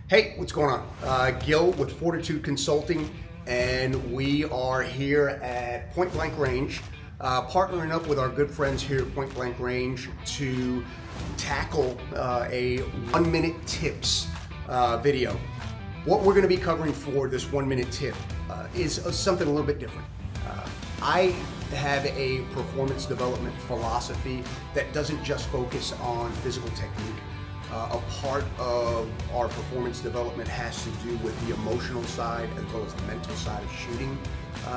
Hey, what's going on? Gil with Fortitude Consulting, and we are here at Point Blank Range, partnering up with our good friends here at Point Blank Range to tackle a 1-minute tips video. What we're going to be covering for this 1-minute tip is something a little bit different. I have a performance development philosophy that doesn't just focus on physical technique. A part of our performance development has to do with the emotional side as well as the mental side of shooting.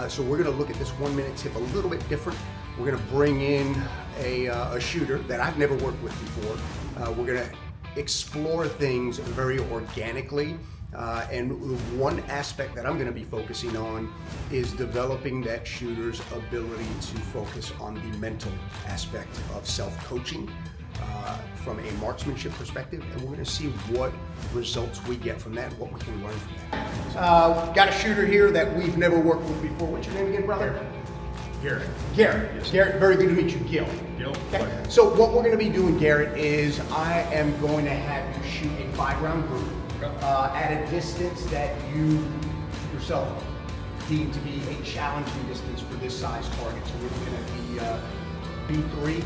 So we're going to look at this 1-minute tip a little bit different. We're going to bring in a shooter that I've never worked with before. We're going to explore things very organically. And one aspect that I'm going to be focusing on is developing that shooter's ability to focus on the mental aspect of self-coaching from a marksmanship perspective, and we're going to see what results we get from that, what we can learn from that. Got a shooter here that we've never worked with before. What's your name again, brother? Garrett. Garrett. Yes. Garrett, very good to meet you. Gil. Gil. Okay. So what we're going to be doing, Garrett, is I am going to have you shoot a 5-round group at a distance that you yourself deem to be a challenging distance for this size target. So we're looking at the B3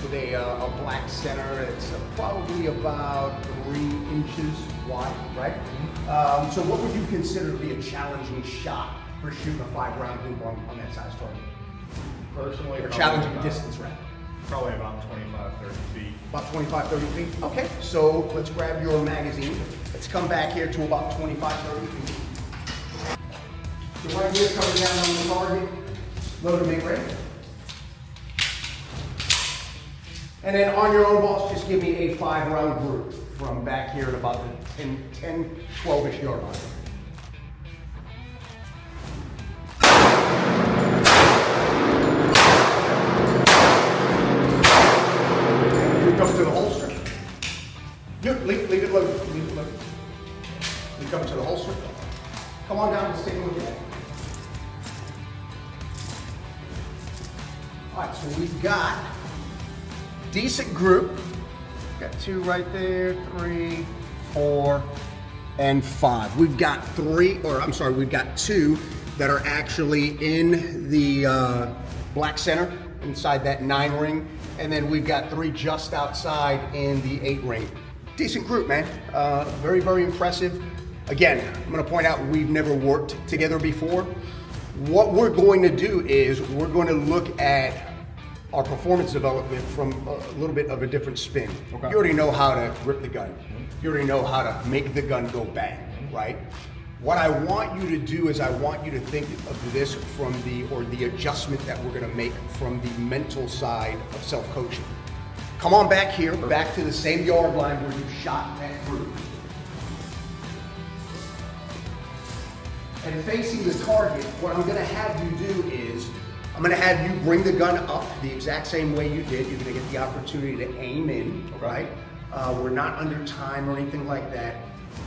with a black center. It's probably about 3 inches wide, right? So what would you consider to be a challenging shot for shooting a 5-round group on that size target? Personally, Or challenging distance, right? Probably about 25, 30 feet. About 25, 30 feet? Okay, so let's grab your magazine. Let's come back here to about 25, 30 feet. So right here, coming down on the target, load and make ready. And then on your own, boss, just give me a 5-round group from back here at about the 10, 12-ish yard line. Come to the holster. Leave it loaded. Leave it loaded. You come to the holster. Come on down and stick with that. All right, so we've got decent group. Got 2 right there, 3, 4, and 5. We've got 2 that are actually in the black center inside that 9 ring. And then we've got 3 just outside in the 8 ring. Decent group, man. Very, very impressive. Again, I'm going to point out we've never worked together before. What we're going to do is we're going to look at our performance development from a little bit of a different spin. Okay. You already know how to grip the gun. You already know how to make the gun go bang, right? What I want you to do is I want you to think of this from the adjustment that we're going to make from the mental side of self-coaching. Come on back here, back to the same yard line where you shot that group. And facing the target, what I'm going to have you do is I'm going to have you bring the gun up the exact same way you did. You're going to get the opportunity to aim in, right? We're not under time or anything like that.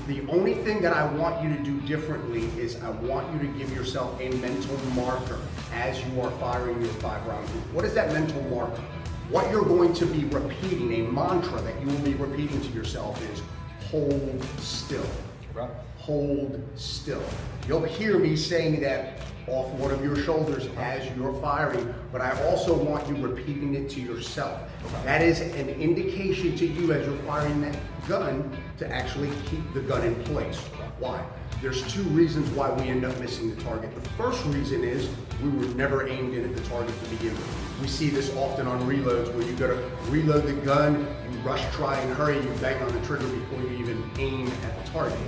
The only thing that I want you to do differently is I want you to give yourself a mental marker as you are firing your 5-round group. What is that mental marker? What you're going to be repeating, a mantra that you will be repeating to yourself is hold still. Right. Hold still. You'll hear me saying that off one of your shoulders as you're firing, but I also want you repeating it to yourself. That is an indication to you as you're firing that gun to actually keep the gun in place. Why? There's 2 reasons why we end up missing the target. The first reason is we were never aimed in at the target to begin with. We see this often on reloads where you go to reload the gun, you rush, try and hurry, you bang on the trigger before you even aim at the target.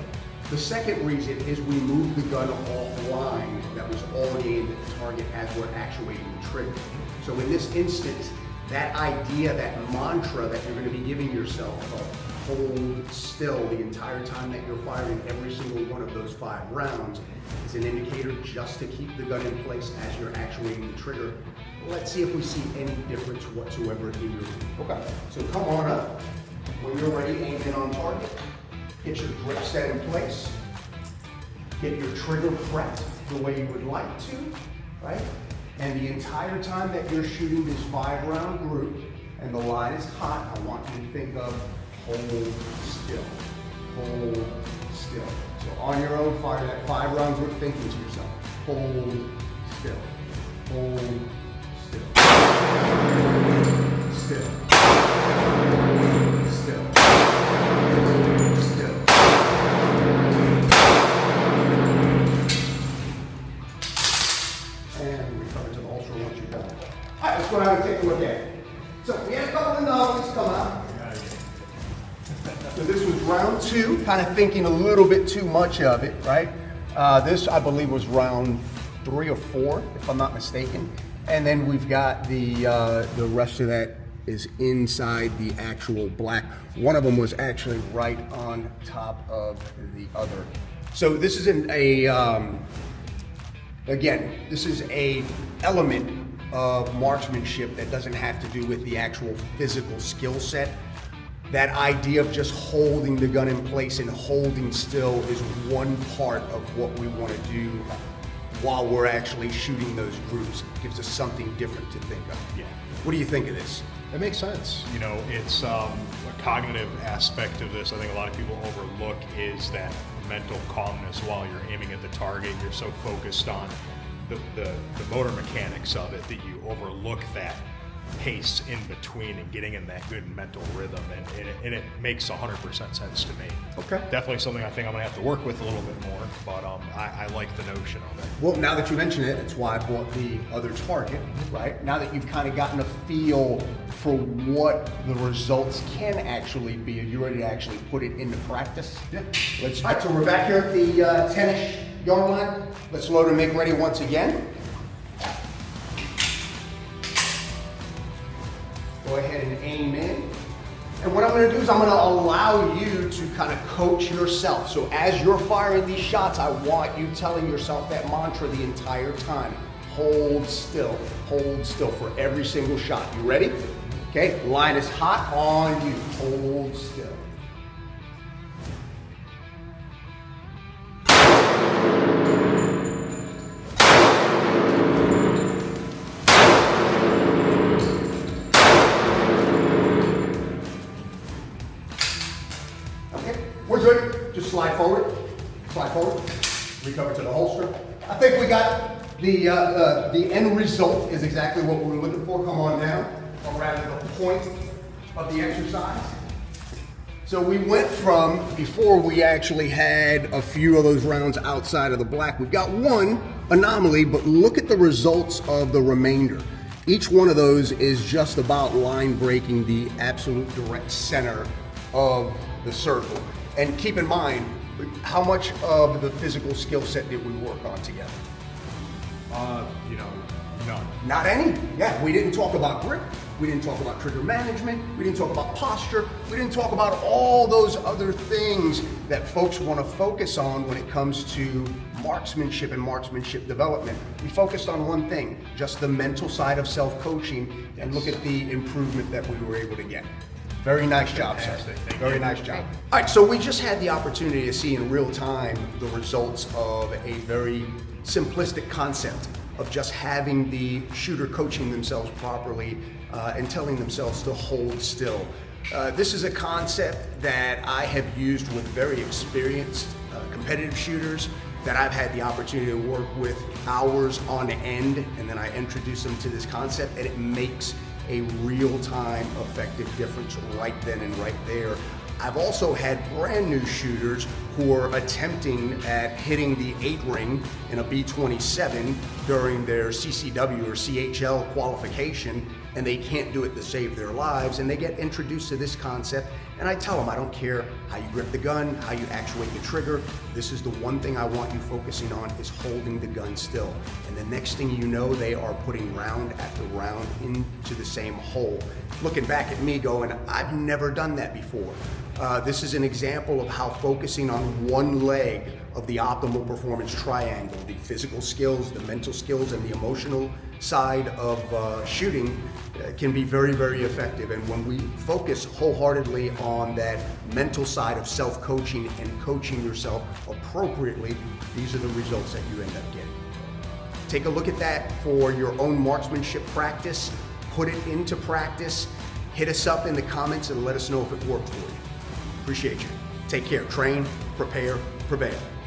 The second reason is we moved the gun offline that was already aimed at the target as we're actuating the trigger. So in this instance, that idea, that mantra that you're going to be giving yourself of hold still the entire time that you're firing every single one of those 5 rounds is an indicator just to keep the gun in place as you're actuating the trigger. Let's see if we see any difference whatsoever in your group. Okay, so come on up. When you're ready, aim in on target. Get your grip set in place. Get your trigger prepped the way you would like to, right? And the entire time that you're shooting this 5-round group and the line is hot, I want you to think of hold still. Hold still. So on your own, fire that 5 rounds with thinking to yourself. Hold still. Hold still. Still. Still. Still. And recover to the holster once you're done. All right, let's go ahead and take a look at it. So we had a couple of anomalies come out. So this was round 2, kind of thinking a little bit too much of it, right? This, I believe, was round 3 or 4, if I'm not mistaken. And then we've got the rest of that is inside the actual black. One of them was actually right on top of the other. So this is again, this is a element of marksmanship that doesn't have to do with the actual physical skill set. That idea of just holding the gun in place and holding still is one part of what we want to do while we're actually shooting those groups. It gives us something different to think of. Yeah. What do you think of this? It makes sense. You know, it's a cognitive aspect of this. I think a lot of people overlook is that mental calmness while you're aiming at the target. You're so focused on the motor mechanics of it that you overlook that pace in between and getting in that good mental rhythm, and it makes 100% sense to me. Okay. Definitely something I think I'm gonna have to work with a little bit more, but I like the notion of it. Well, now that you mention it, that's why I bought the other target, right? Now that you've kind of gotten a feel for what the results can actually be, are you ready to actually put it into practice? Yeah. All right, so we're back here at the 10-ish yard line. Let's load and make ready once again. Go ahead and aim in. And what I'm gonna do is I'm gonna allow you to kind of coach yourself. So as you're firing these shots, I want you telling yourself that mantra the entire time. Hold still for every single shot. You ready? Okay, line is hot on you. Hold still. We're good. Just slide forward, recover to the holster. I think we got the end result is exactly what we were looking for. Come on down, or rather the point of the exercise. So we went from, before we actually had a few of those rounds outside of the black, we've got one anomaly, but look at the results of the remainder. Each one of those is just about line breaking the absolute direct center of the circle. And keep in mind, how much of the physical skill set did we work on together? You know, none. Not any. Yeah, we didn't talk about grip. We didn't talk about trigger management. We didn't talk about posture. We didn't talk about all those other things that folks want to focus on when it comes to marksmanship and marksmanship development. We focused on one thing, just the mental side of self-coaching, and look at the improvement that we were able to get. Very nice job, sir. Very nice job. All right, so we just had the opportunity to see in real time the results of a very simplistic concept of just having the shooter coaching themselves properly and telling themselves to hold still. This is a concept that I have used with very experienced competitive shooters that I've had the opportunity to work with hours on end, and then I introduce them to this concept, and it makes a real-time effective difference right then and right there. I've also had brand new shooters who are attempting at hitting the 8-ring in a B-27 during their CCW or CHL qualification, and they can't do it to save their lives, and they get introduced to this concept, and I tell them, I don't care how you grip the gun, how you actuate the trigger, this is the one thing I want you focusing on is holding the gun still. And the next thing you know, they are putting round after round into the same hole. Looking back at me going, I've never done that before. This is an example of how focusing on one leg of the optimal performance triangle, the physical skills, the mental skills, and the emotional side of shooting can be very, very effective. And when we focus wholeheartedly on that mental side of self-coaching and coaching yourself appropriately, these are the results that you end up getting. Take a look at that for your own marksmanship practice, put it into practice, hit us up in the comments and let us know if it worked for you. Appreciate you. Take care. Train, prepare, prevail.